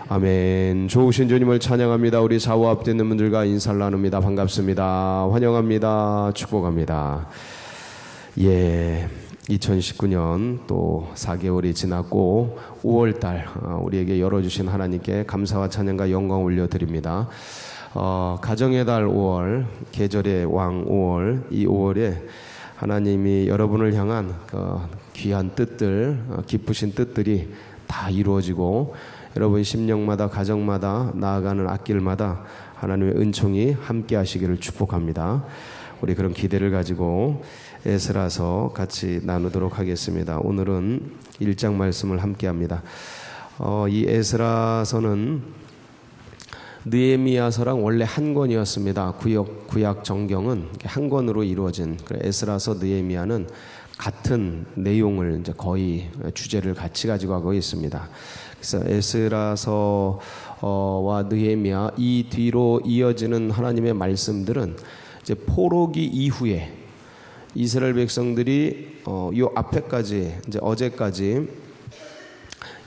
아멘. 좋으신 주님을 찬양합니다. 우리 좌우 앞에 있는 분들과 인사를 나눕니다. 반갑습니다. 환영합니다. 축복합니다. 2019년 또 4개월이 지났고 5월달 우리에게 열어주신 하나님께 감사와 찬양과 영광 올려드립니다. 가정의 달 5월, 계절의 왕 5월, 이 5월에 하나님이 여러분을 향한 귀한 뜻들, 기쁘신 뜻들이 다 이루어지고 여러분 심령마다 가정마다 나아가는 앞길마다 하나님의 은총이 함께 하시기를 축복합니다. 우리 그런 기대를 가지고 에스라서 같이 나누도록 하겠습니다. 오늘은 1장 말씀을 함께 합니다. 이 에스라서는 느헤미야서랑 원래 한 권이었습니다. 구약 정경은 한 권으로 이루어진 에스라서 느헤미야는 같은 내용을 이제 거의 주제를 같이 가지고 가고 있습니다. 그래서 에스라서와 느헤미야 이 뒤로 이어지는 하나님의 말씀들은 이제 포로기 이후에 이스라엘 백성들이 요 앞에까지 이제 어제까지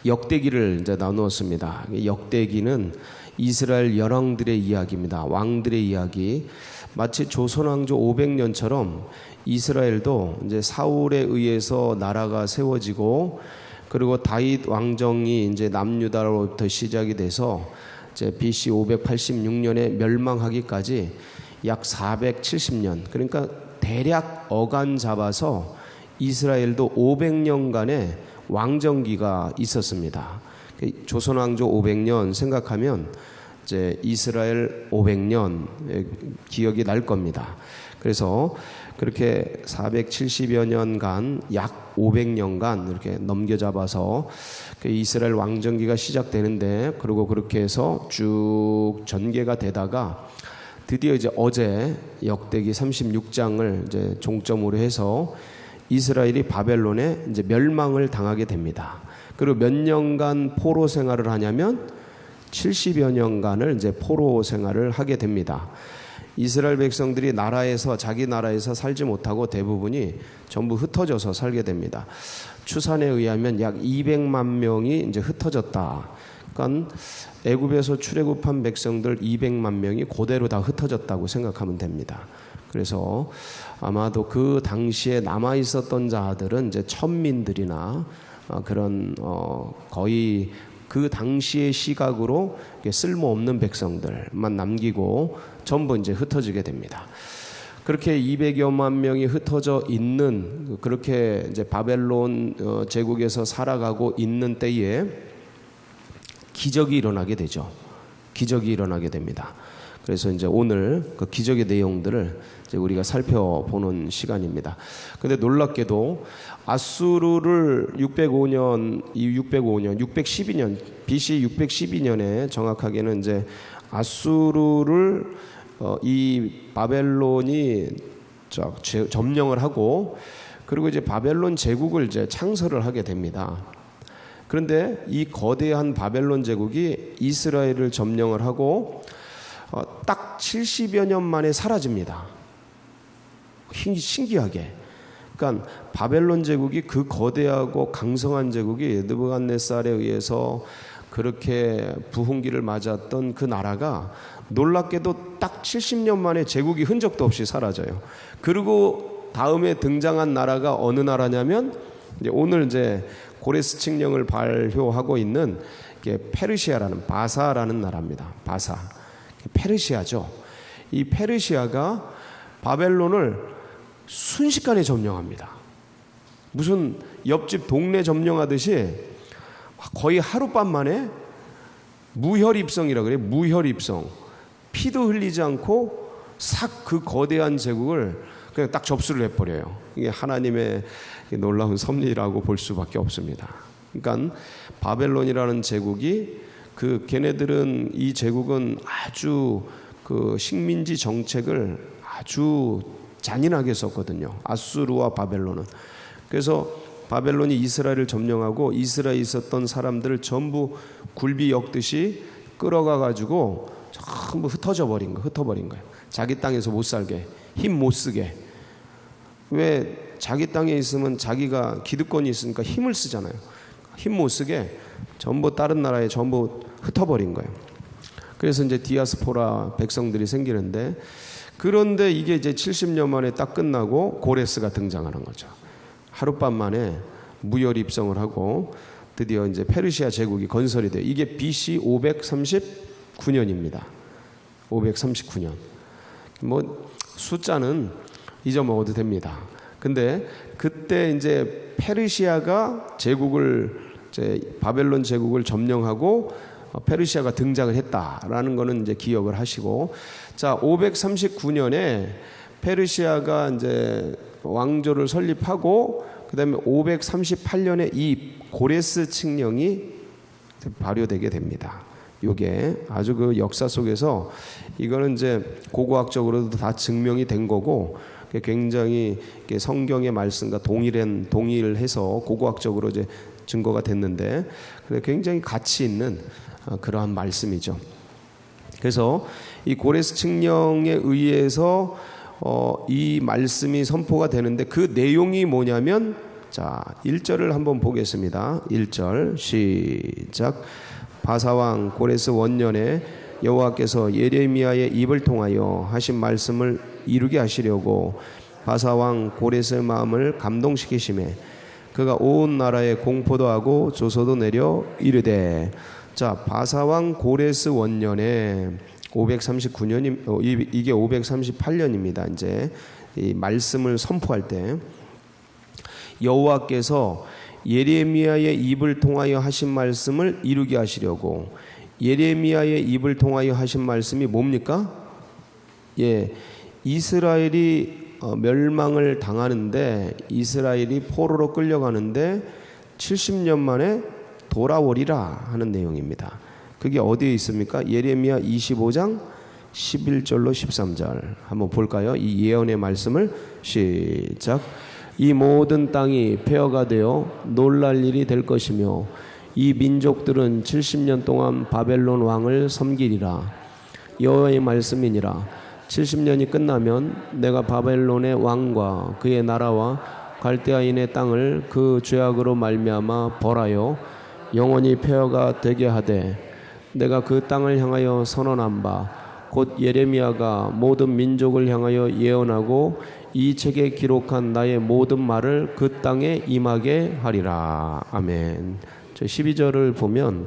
역대기를 이제 나누었습니다. 역대기는 이스라엘 열왕들의 이야기입니다. 왕들의 이야기. 마치 조선 왕조 500년처럼 이스라엘도 이제 사울에 의해서 나라가 세워지고 그리고 다윗 왕정이 이제 남유다로부터 시작이 돼서 이제 BC 586년에 멸망하기까지 약 470년. 그러니까 대략 어간 잡아서 이스라엘도 500년간의 왕정기가 있었습니다. 조선 왕조 500년 생각하면 이제 이스라엘 500년 기억이 날 겁니다. 그래서 그렇게 470여 년간 약 500년간 이렇게 넘겨잡아서 이스라엘 왕정기가 시작되는데 그리고 그렇게 해서 쭉 전개가 되다가 드디어 이제 어제 역대기 36장을 이제 종점으로 해서 이스라엘이 바벨론에 이제 멸망을 당하게 됩니다. 그리고 몇 년간 포로 생활을 하냐면 70여 년간을 이제 포로 생활을 하게 됩니다. 이스라엘 백성들이 자기 나라에서 살지 못하고 대부분이 전부 흩어져서 살게 됩니다. 추산에 의하면 약 200만 명이 이제 흩어졌다. 그러니까 애굽에서 출애굽한 백성들 200만 명이 그대로 다 흩어졌다고 생각하면 됩니다. 그래서 아마도 그 당시에 남아 있었던 자들은 이제 천민들이나 그런 거의 그 당시의 시각으로 쓸모없는 백성들만 남기고 전부 이제 흩어지게 됩니다. 그렇게 200여만 명이 흩어져 있는 그렇게 이제 바벨론 제국에서 살아가고 있는 때에 기적이 일어나게 되죠. 기적이 일어나게 됩니다. 그래서 이제 오늘 그 기적의 내용들을 이제 우리가 살펴보는 시간입니다. 근데 놀랍게도 아수르를 612년 BC 612년에 정확하게는 이제 아수르를 이 바벨론이 점령을 하고 그리고 이제 바벨론 제국을 이제 창설을 하게 됩니다. 그런데 이 거대한 바벨론 제국이 이스라엘을 점령을 하고 딱 70여 년 만에 사라집니다. 신기하게. 그러니까 바벨론 제국이 그 거대하고 강성한 제국이 느부갓네살에 의해서 그렇게 부흥기를 맞았던 그 나라가 놀랍게도 딱 70년 만에 제국이 흔적도 없이 사라져요. 그리고 다음에 등장한 나라가 어느 나라냐면 이제 오늘 이제 고레스 칙령을 발효하고 있는 페르시아라는 바사라는 나라입니다. 바사. 페르시아죠. 이 페르시아가 바벨론을 순식간에 점령합니다. 무슨 옆집 동네 점령하듯이 거의 하룻밤 만에 무혈입성이라 그래요. 무혈입성. 피도 흘리지 않고 싹 그 거대한 제국을 그냥 딱 접수를 해버려요. 이게 하나님의 놀라운 섭리라고 볼 수밖에 없습니다. 그러니까 바벨론이라는 제국이 걔네들은 이 제국은 아주 그 식민지 정책을 아주 잔인하게 썼거든요. 아수르와 바벨론은. 그래서 바벨론이 이스라엘을 점령하고 이스라엘에 있었던 사람들을 전부 굴비 엮듯이 끌어가 가지고 전부 흩어버린 거예요. 자기 땅에서 못 살게, 힘 못 쓰게. 왜 자기 땅에 있으면 자기가 기득권이 있으니까 힘을 쓰잖아요. 힘 못 쓰게 전부 다른 나라에 전부 흩어버린 거예요. 그래서 이제 디아스포라 백성들이 생기는데, 그런데 이게 이제 70년 만에 딱 끝나고 고레스가 등장하는 거죠. 하룻밤 만에 무혈 입성을 하고 드디어 이제 페르시아 제국이 건설이 돼요. 이게 BC 539년입니다. 539년. 뭐 숫자는 잊어먹어도 됩니다. 근데 그때 이제 페르시아가 제국을 이제 바벨론 제국을 점령하고 페르시아가 등장을 했다라는 거는 이제 기억을 하시고, 자, 539년에 페르시아가 이제 왕조를 설립하고, 그다음에 538년에 이 고레스 칙령이 발효되게 됩니다. 이게 아주 그 역사 속에서 이거는 이제 고고학적으로도 다 증명이 된 거고, 굉장히 성경의 말씀과 동일해서 고고학적으로 이제 증거가 됐는데, 굉장히 가치 있는 그러한 말씀이죠. 그래서 이 고레스 칙령에 의해서 이 말씀이 선포가 되는데, 그 내용이 뭐냐면, 자, 1절을 한번 보겠습니다. 1절 시작. 바사왕 고레스 원년에 여호와께서 예레미야의 입을 통하여 하신 말씀을 이루게 하시려고 바사왕 고레스의 마음을 감동시키심에 그가 온 나라에 공포도 하고 조서도 내려 이르되. 자, 바사왕 고레스 원년에 539년이 이게 538년입니다. 이제 이 말씀을 선포할 때 여호와께서 예레미야의 입을 통하여 하신 말씀을 이루게 하시려고. 예레미야의 입을 통하여 하신 말씀이 뭡니까? 예, 이스라엘이 멸망을 당하는데, 이스라엘이 포로로 끌려가는데 70년 만에 돌아오리라 하는 내용입니다. 그게 어디에 있습니까? 예레미야 25장 11절로 13절 한번 볼까요? 이 예언의 말씀을 시작. 이 모든 땅이 폐허가 되어 놀랄 일이 될 것이며 이 민족들은 70년 동안 바벨론 왕을 섬기리라. 여호와의 말씀이니라. 70년이 끝나면 내가 바벨론의 왕과 그의 나라와 갈대아인의 땅을 그 죄악으로 말미암아 벌하여 영원히 폐허가 되게 하되, 내가 그 땅을 향하여 선언한 바 곧 예레미야가 모든 민족을 향하여 예언하고 이 책에 기록한 나의 모든 말을 그 땅에 임하게 하리라. 아멘. 저 12절을 보면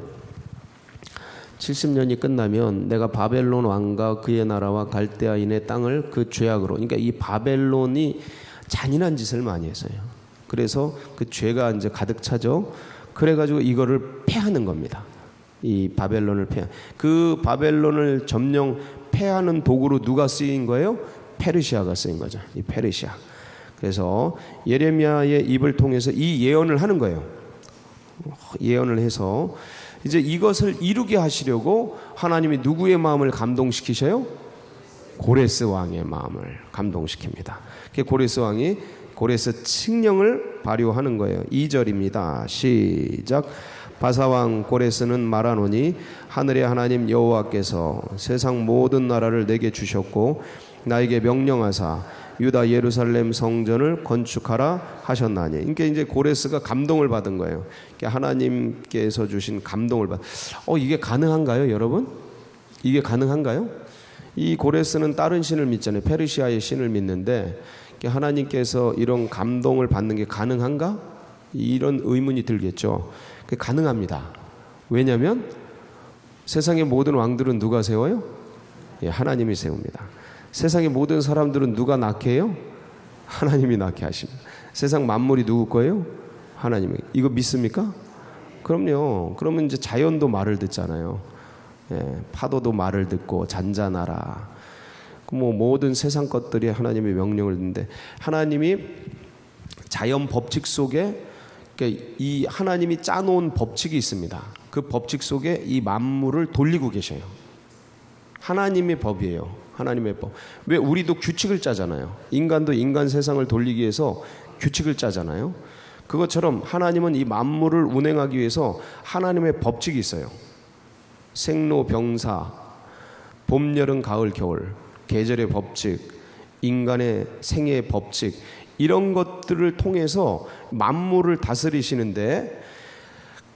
70년이 끝나면 내가 바벨론 왕과 그의 나라와 갈대아인의 땅을 그 죄악으로, 그러니까 이 바벨론이 잔인한 짓을 많이 했어요. 그래서 그 죄가 이제 가득 차죠. 그래가지고 이거를 패하는 겁니다. 이 바벨론을 그 바벨론을 패하는 도구로 누가 쓰인 거예요? 페르시아가 쓰인 거죠. 이 페르시아. 그래서 예레미야의 입을 통해서 이 예언을 하는 거예요. 예언을 해서 이제 이것을 이루게 하시려고 하나님이 누구의 마음을 감동시키셔요? 고레스 왕의 마음을 감동시킵니다. 고레스 왕이 고레스 칙령을 발효하는 거예요. 2절입니다. 시작. 바사왕 고레스는 말하노니 하늘의 하나님 여호와께서 세상 모든 나라를 내게 주셨고 나에게 명령하사 유다 예루살렘 성전을 건축하라 하셨나니. 그러니까 이제 고레스가 감동을 받은 거예요. 하나님께서 주신 감동을 이게 가능한가요, 여러분? 이게 가능한가요? 이 고레스는 다른 신을 믿잖아요. 페르시아의 신을 믿는데 하나님께서 이런 감동을 받는 게 가능한가? 이런 의문이 들겠죠. 그게 가능합니다. 왜냐하면 세상의 모든 왕들은 누가 세워요? 예, 하나님이 세웁니다. 세상의 모든 사람들은 누가 낳게 해요? 하나님이 낳게 하십니다. 세상 만물이 누구 거예요? 하나님이. 이거 믿습니까? 그럼요. 그러면 이제 자연도 말을 듣잖아요. 예, 파도도 말을 듣고 잔잔하라. 모든 세상 것들이 하나님의 명령을 듣는데, 하나님이 자연 법칙 속에 이 하나님이 짜놓은 법칙이 있습니다. 그 법칙 속에 이 만물을 돌리고 계셔요. 하나님의 법이에요. 하나님의 법. 왜 우리도 규칙을 짜잖아요. 인간도 인간 세상을 돌리기 위해서 규칙을 짜잖아요. 그것처럼 하나님은 이 만물을 운행하기 위해서 하나님의 법칙이 있어요. 생로병사, 봄, 여름, 가을, 겨울, 계절의 법칙, 인간의 생애의 법칙, 이런 것들을 통해서 만물을 다스리시는데,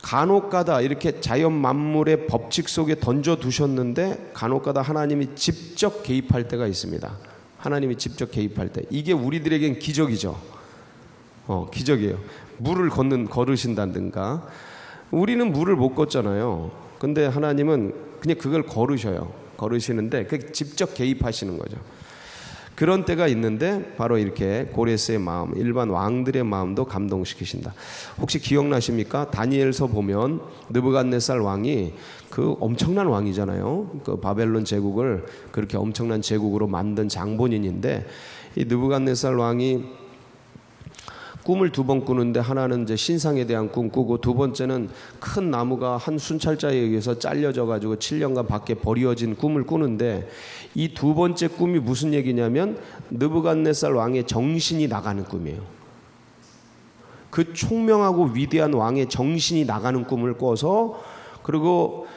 간혹가다 이렇게 자연 만물의 법칙 속에 던져두셨는데 간혹가다 하나님이 직접 개입할 때가 있습니다. 하나님이 직접 개입할 때. 이게 우리들에겐 기적이죠. 기적이에요. 물을 걸으신다든가. 우리는 물을 못 걷잖아요. 근데 하나님은 그냥 그걸 걸으시는데 그 직접 개입하시는 거죠. 그런 때가 있는데 바로 이렇게 고레스의 마음, 일반 왕들의 마음도 감동시키신다. 혹시 기억나십니까? 다니엘서 보면 느부갓네살 왕이 그 엄청난 왕이잖아요. 그 바벨론 제국을 그렇게 엄청난 제국으로 만든 장본인인데, 이 느부갓네살 왕이 꿈을 2번 꾸는데 하나는 이제 신상에 대한 꿈 꾸고, 두 번째는 큰 나무가 한 순찰자에 의해서 잘려져 가지고 7년간 밖에 버려진 꿈을 꾸는데, 이 2번째 꿈이 무슨 얘기냐면 느부갓네살 왕의 정신이 나가는 꿈이에요. 그 총명하고 위대한 왕의 정신이 나가는 꿈을 꿔서, 그리고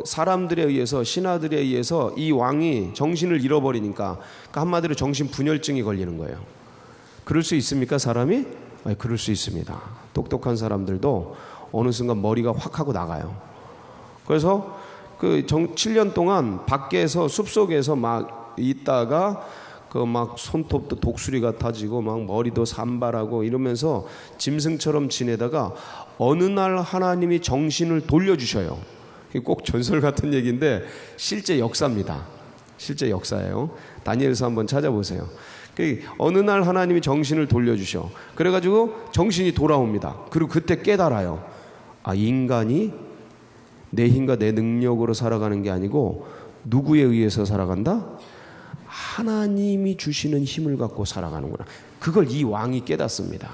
사람들에 의해서, 신하들에 의해서 이 왕이 정신을 잃어버리니까, 그러니까 한마디로 정신분열증이 걸리는 거예요. 그럴 수 있습니까, 사람이? 아니, 그럴 수 있습니다. 똑똑한 사람들도 어느 순간 머리가 확 하고 나가요. 그래서 7년 동안 밖에서 숲속에서 막 있다가 그 막 손톱도 독수리 같아지고 막 머리도 산발하고 이러면서 짐승처럼 지내다가 어느 날 하나님이 정신을 돌려주셔요. 꼭 전설 같은 얘기인데 실제 역사입니다. 실제 역사예요. 다니엘서 한번 찾아보세요. 어느 날 하나님이 정신을 돌려주셔. 그래가지고 정신이 돌아옵니다. 그리고 그때 깨달아요. 아, 인간이 내 힘과 내 능력으로 살아가는 게 아니고 누구에 의해서 살아간다? 하나님이 주시는 힘을 갖고 살아가는구나. 그걸 이 왕이 깨닫습니다.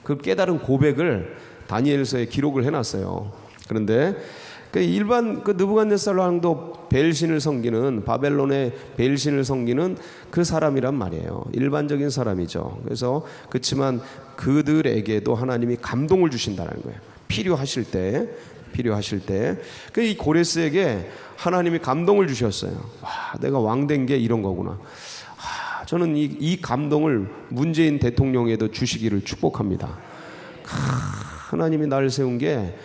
그 깨달은 고백을 다니엘서에 기록을 해놨어요. 그런데 일반 느부갓네살 왕도 벨신을 섬기는, 바벨론의 벨신을 섬기는 그 사람이란 말이에요. 일반적인 사람이죠. 그래서 그렇지만 그들에게도 하나님이 감동을 주신다는 거예요. 필요하실 때. 이 고레스에게 하나님이 감동을 주셨어요. 와, 내가 왕 된 게 이런 거구나. 저는 이 감동을 문재인 대통령에도 주시기를 축복합니다. 하나님이 나를 세운 게,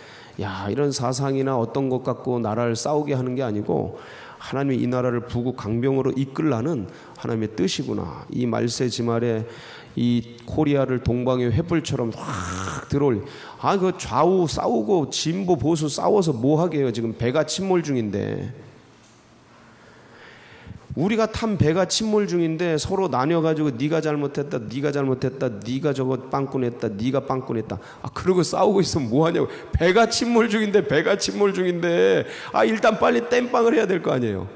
이런 사상이나 어떤 것 갖고 나라를 싸우게 하는 게 아니고 하나님이 이 나라를 부국 강병으로 이끌라는 하나님의 뜻이구나. 이 말세 지말에 이 코리아를 동방의 횃불처럼 확 들어올. 그 좌우 싸우고 진보 보수 싸워서 뭐 하게요? 지금 배가 침몰 중인데. 우리가 탄 배가 침몰 중인데 서로 나뉘어가지고 네가 잘못했다, 네가 저거 빵꾸냈다, 네가 빵꾸냈다. 그러고 싸우고 있으면 뭐하냐고. 배가 침몰 중인데 일단 빨리 땜빵을 해야 될 거 아니에요.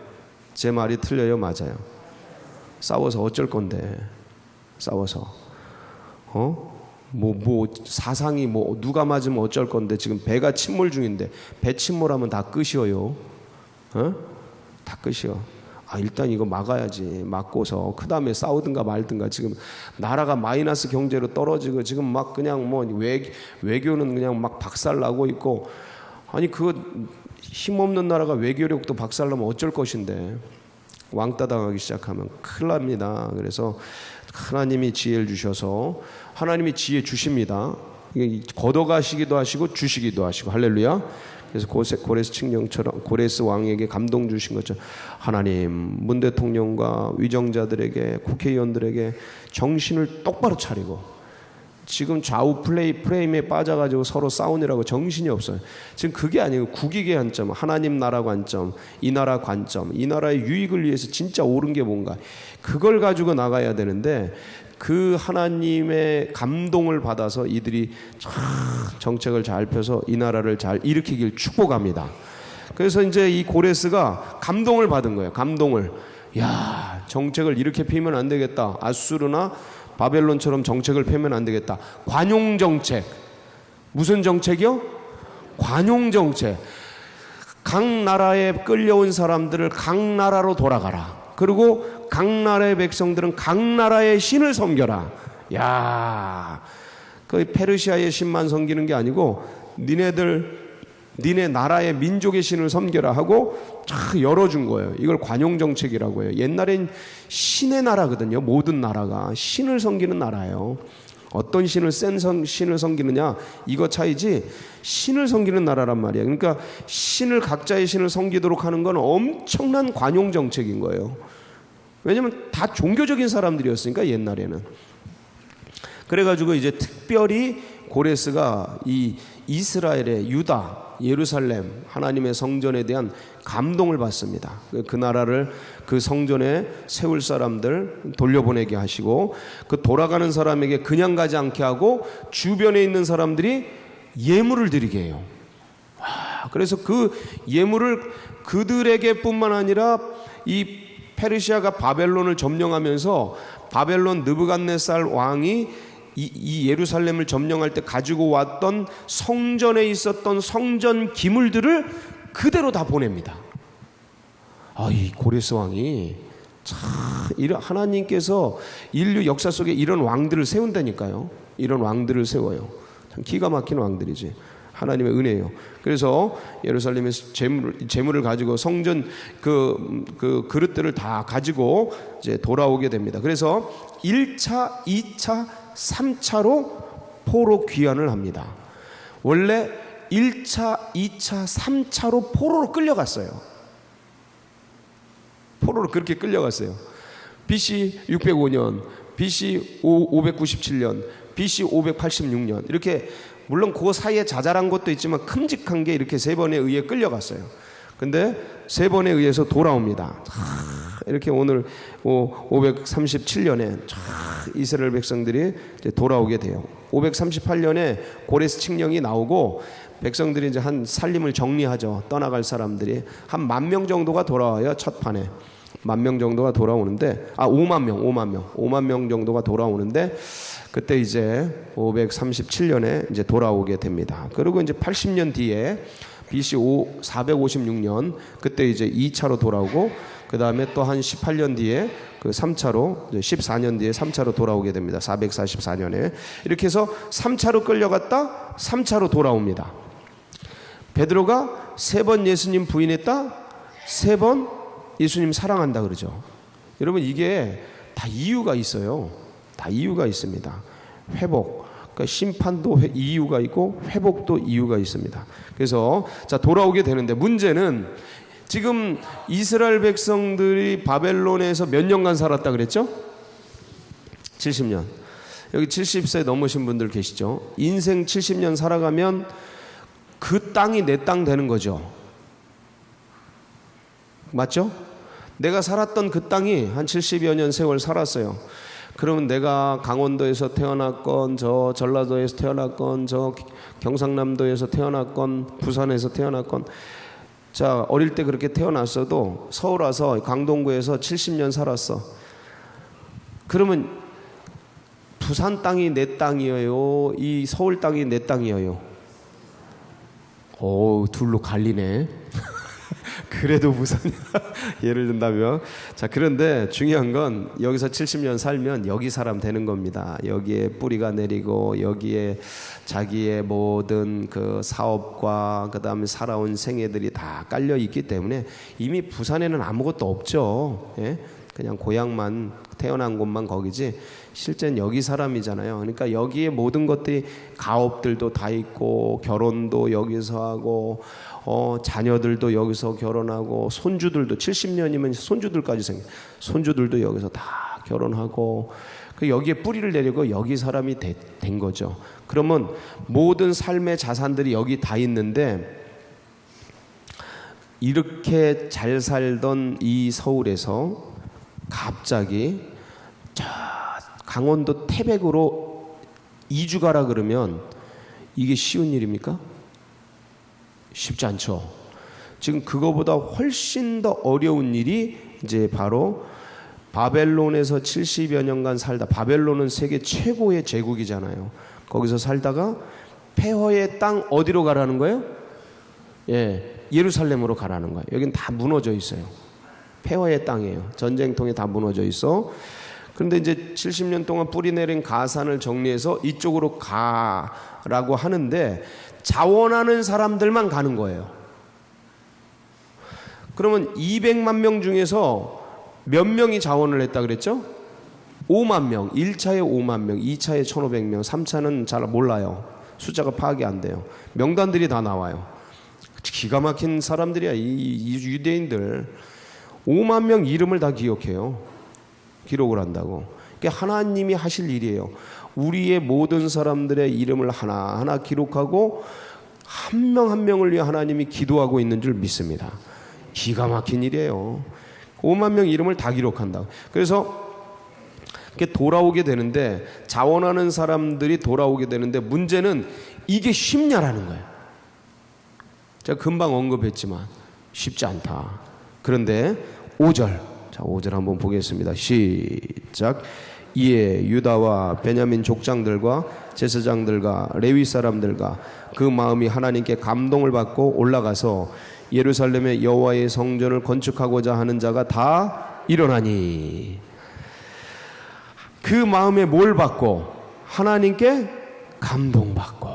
제 말이 틀려요? 맞아요? 싸워서 어쩔 건데. 싸워서 사상이 누가 맞으면 어쩔 건데 지금 배가 침몰 중인데, 배 침몰하면 다 끝이어요. 다 끝이요. 일단 이거 막아야지. 막고서 그 다음에 싸우든가 말든가. 지금 나라가 마이너스 경제로 떨어지고 지금 막 그냥 외교는 그냥 막 박살나고 있고. 그거 힘없는 나라가 외교력도 박살나면 어쩔 것인데, 왕따 당하기 시작하면 큰일 납니다. 그래서 하나님이 지혜를 주셔서, 하나님이 지혜 주십니다. 걷어가시기도 하시고 주시기도 하시고. 할렐루야. 그래서 고레스 칙령처럼 고레스 왕에게 감동 주신 것처럼 하나님 문 대통령과 위정자들에게, 국회의원들에게 정신을 똑바로 차리고, 지금 좌우 프레임에 빠져가지고 서로 싸우느라고 정신이 없어요. 지금 그게 아니고 국익의 관점, 하나님 나라 관점, 이 나라 관점, 이 나라의 유익을 위해서 진짜 옳은 게 뭔가, 그걸 가지고 나가야 되는데, 그 하나님의 감동을 받아서 이들이 정책을 잘 펴서 이 나라를 잘 일으키길 축복합니다. 그래서 이제 이 고레스가 감동을 받은 거예요. 감동을. 정책을 이렇게 펴면 안 되겠다. 아수르나 바벨론처럼 정책을 펴면 안 되겠다. 관용정책. 무슨 정책이요? 관용정책. 각 나라에 끌려온 사람들을 각 나라로 돌아가라. 그리고 각 나라의 백성들은 각 나라의 신을 섬겨라. 그 페르시아의 신만 섬기는 게 아니고 니네 나라의 민족의 신을 섬겨라 하고 쫙 열어준 거예요. 이걸 관용정책이라고 해요. 옛날엔 신의 나라거든요. 모든 나라가 신을 섬기는 나라예요. 어떤 신을 신을 섬기느냐 이거 차이지 신을 섬기는 나라란 말이에요. 그러니까 신을 각자의 신을 섬기도록 하는 건 엄청난 관용 정책인 거예요. 왜냐하면 다 종교적인 사람들이었으니까 옛날에는. 그래가지고 이제 특별히 고레스가 이 이스라엘의 유다 예루살렘 하나님의 성전에 대한 감동을 받습니다. 그 나라를 그 성전에 세울 사람들 돌려보내게 하시고 그 돌아가는 사람에게 그냥 가지 않게 하고 주변에 있는 사람들이 예물을 드리게 해요. 그래서 그 예물을 그들에게 뿐만 아니라 이 페르시아가 바벨론을 점령하면서 바벨론 느부갓네살 왕이 이 예루살렘을 점령할 때 가지고 왔던 성전에 있었던 성전 기물들을 그대로 다 보냅니다. 이 고레스 왕이 참 이런 하나님께서 인류 역사 속에 이런 왕들을 세운다니까요. 이런 왕들을 세워요. 참 기가 막힌 왕들이지. 하나님의 은혜예요. 그래서 예루살렘에서 재물을 가지고 성전 그 그릇들을 다 가지고 이제 돌아오게 됩니다. 그래서 1차, 2차, 3차로 포로 귀환을 합니다. 원래 1차, 2차, 3차로 포로로 끌려갔어요. 포로로 그렇게 끌려갔어요. BC 605년, BC 597년, BC 586년 이렇게 물론 그 사이에 자잘한 것도 있지만 큼직한 게 이렇게 세 번에 의해 끌려갔어요. 근데 세 번에 의해서 돌아옵니다. 이렇게 오늘 537년에 이스라엘 백성들이 이제 돌아오게 돼요. 538년에 고레스 칙령이 나오고 백성들이 이제 한 살림을 정리하죠. 떠나갈 사람들이 한 10,000명 정도가 돌아와요. 첫 판에 10,000명 정도가 돌아오는데 5만 명 정도가 돌아오는데 그때 이제 537년에 이제 돌아오게 됩니다. 그리고 이제 80년 뒤에 BC 456년 그때 이제 2차로 돌아오고 그 다음에 또 한 18년 뒤에 그 3차로 14년 뒤에 3차로 돌아오게 됩니다. 444년에 이렇게 해서 3차로 끌려갔다 3차로 돌아옵니다. 베드로가 3번 예수님 부인했다 3번 예수님 사랑한다 그러죠. 여러분 이게 다 이유가 있어요. 다 이유가 있습니다. 회복, 그러니까 심판도 이유가 있고 회복도 이유가 있습니다. 그래서 자 돌아오게 되는데 문제는 지금 이스라엘 백성들이 바벨론에서 몇 년간 살았다 그랬죠? 70년. 여기 70세 넘으신 분들 계시죠? 인생 70년 살아가면 그 땅이 내 땅 되는 거죠. 맞죠? 내가 살았던 그 땅이 한 70여 년 세월 살았어요. 그러면 내가 강원도에서 태어났건 저 전라도에서 태어났건 저 경상남도에서 태어났건 부산에서 태어났건 자 어릴 때 그렇게 태어났어도 서울 와서 강동구에서 70년 살았어. 그러면 부산 땅이 내 땅이에요? 이 서울 땅이 내 땅이에요? 둘로 갈리네. 그래도 부산이야. 예를 든다면. 자, 그런데 중요한 건 여기서 70년 살면 여기 사람 되는 겁니다. 여기에 뿌리가 내리고 여기에 자기의 모든 그 사업과 그 다음에 살아온 생애들이 다 깔려 있기 때문에 이미 부산에는 아무것도 없죠. 예? 그냥 고향만 태어난 곳만 거기지 실제는 여기 사람이잖아요. 그러니까 여기에 모든 것들이 가업들도 다 있고 결혼도 여기서 하고 자녀들도 여기서 결혼하고 손주들도 70년이면 손주들까지 생겨. 손주들도 여기서 다 결혼하고 여기에 뿌리를 내리고 여기 사람이 된 거죠. 그러면 모든 삶의 자산들이 여기 다 있는데 이렇게 잘 살던 이 서울에서 갑자기 저 강원도 태백으로 이주 가라 그러면 이게 쉬운 일입니까? 쉽지 않죠. 지금 그거보다 훨씬 더 어려운 일이 이제 바로 바벨론에서 70여 년간 살다, 바벨론은 세계 최고의 제국이잖아요. 거기서 살다가 폐허의 땅 어디로 가라는 거예요? 예, 예루살렘으로 가라는 거예요. 여긴 다 무너져 있어요. 폐허의 땅이에요. 전쟁통에 다 무너져 있어. 그런데 이제 70년 동안 뿌리 내린 가산을 정리해서 이쪽으로 가라고 하는데 자원하는 사람들만 가는 거예요. 그러면 200만 명 중에서 몇 명이 자원을 했다 그랬죠? 5만 명, 1차에 5만 명, 2차에 1,500명, 3차는 잘 몰라요. 숫자가 파악이 안 돼요. 명단들이 다 나와요. 기가 막힌 사람들이야. 이 유대인들 5만 명 이름을 다 기억해요. 기록을 한다고. 그게 하나님이 하실 일이에요. 우리의 모든 사람들의 이름을 하나하나 기록하고 한 명 한 명을 위해 하나님이 기도하고 있는 줄 믿습니다. 기가 막힌 일이에요. 5만 명 이름을 다 기록한다. 그래서 이렇게 돌아오게 되는데, 자원하는 사람들이 돌아오게 되는데, 문제는 이게 쉽냐라는 거예요. 제가 금방 언급했지만 쉽지 않다. 그런데 5절, 자 5절 한번 보겠습니다. 시작. 이에 유다와 베냐민 족장들과 제사장들과 레위 사람들과 그 마음이 하나님께 감동을 받고 올라가서 예루살렘의 여호와의 성전을 건축하고자 하는 자가 다 일어나니. 그 마음에 뭘 받고? 하나님께 감동받고.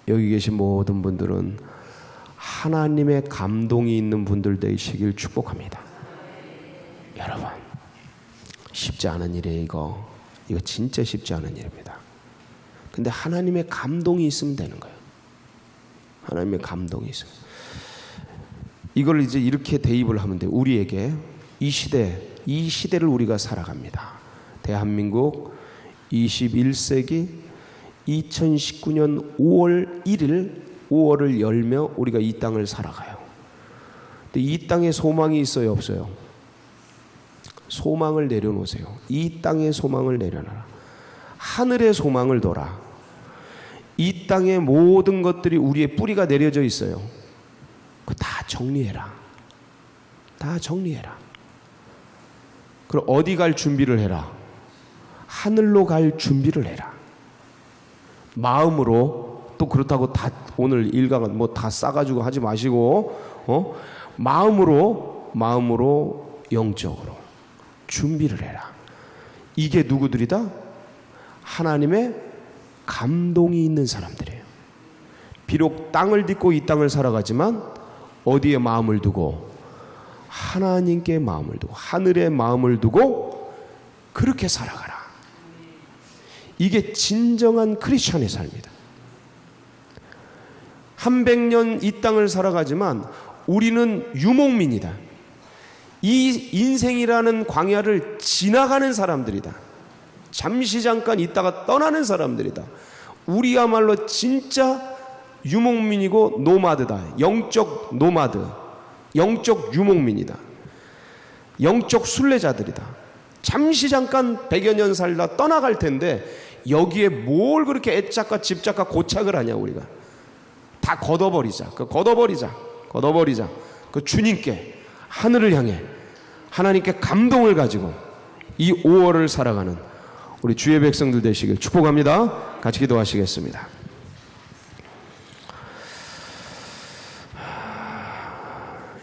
여기 계신 모든 분들은 하나님의 감동이 있는 분들 되시길 축복합니다. 여러분, 쉽지 않은 일이에요. 이거 진짜 쉽지 않은 일입니다. 근데 하나님의 감동이 있으면 되는 거예요. 하나님의 감동이 있어요. 이걸 이제 이렇게 대입을 하면 돼요. 우리에게 이 시대를 우리가 살아갑니다. 대한민국 21세기 2019년 5월 1일 5월을 열며 우리가 이 땅을 살아가요. 근데 이 땅에 소망이 있어요, 없어요? 소망을 내려놓으세요. 이 땅에 소망을 내려놔라. 하늘의 소망을 둬라. 이 땅의 모든 것들이 우리의 뿌리가 내려져 있어요. 그거 다 정리해라. 다 정리해라. 그럼 어디 갈 준비를 해라? 하늘로 갈 준비를 해라. 마음으로, 또 그렇다고 다 오늘 일강은 뭐 다 싸가지고 하지 마시고, 마음으로 영적으로 준비를 해라. 이게 누구들이다? 하나님의 감동이 있는 사람들이에요. 비록 땅을 딛고 이 땅을 살아가지만 어디에 마음을 두고? 하나님께 마음을 두고, 하늘에 마음을 두고 그렇게 살아가라. 이게 진정한 크리스천의 삶이다. 한 100년 이 땅을 살아가지만 우리는 유목민이다. 이 인생이라는 광야를 지나가는 사람들이다. 잠시 잠깐 있다가 떠나는 사람들이다. 우리야말로 진짜 유목민이고 노마드다. 영적 노마드, 영적 유목민이다. 영적 순례자들이다. 잠시 잠깐 100여 년 살다 떠나갈 텐데 여기에 뭘 그렇게 애착과 집착과 고착을 하냐. 우리가 다 걷어버리자. 걷어버리자. 그 주님께, 하늘을 향해 하나님께 감동을 가지고 이 5월을 살아가는 우리 주의 백성들 되시길 축복합니다. 같이 기도하시겠습니다.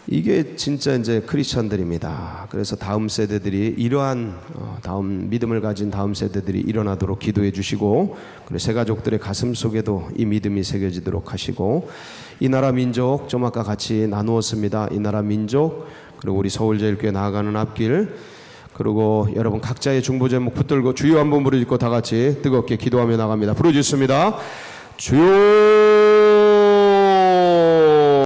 이게 진짜 이제 크리스천들입니다. 그래서 다음 세대들이 이러한 다음 믿음을 가진 다음 세대들이 일어나도록 기도해 주시고, 그리고 새 가족들의 가슴 속에도 이 믿음이 새겨지도록 하시고, 이 나라 민족 좀 아까 같이 나누었습니다. 이 나라 민족, 그리고 우리 서울제일교회 나아가는 앞길, 그리고 여러분 각자의 중보 제목 붙들고 주여 한번 부르짖고 다 같이 뜨겁게 기도하며 나갑니다. 부르짖습니다. 주여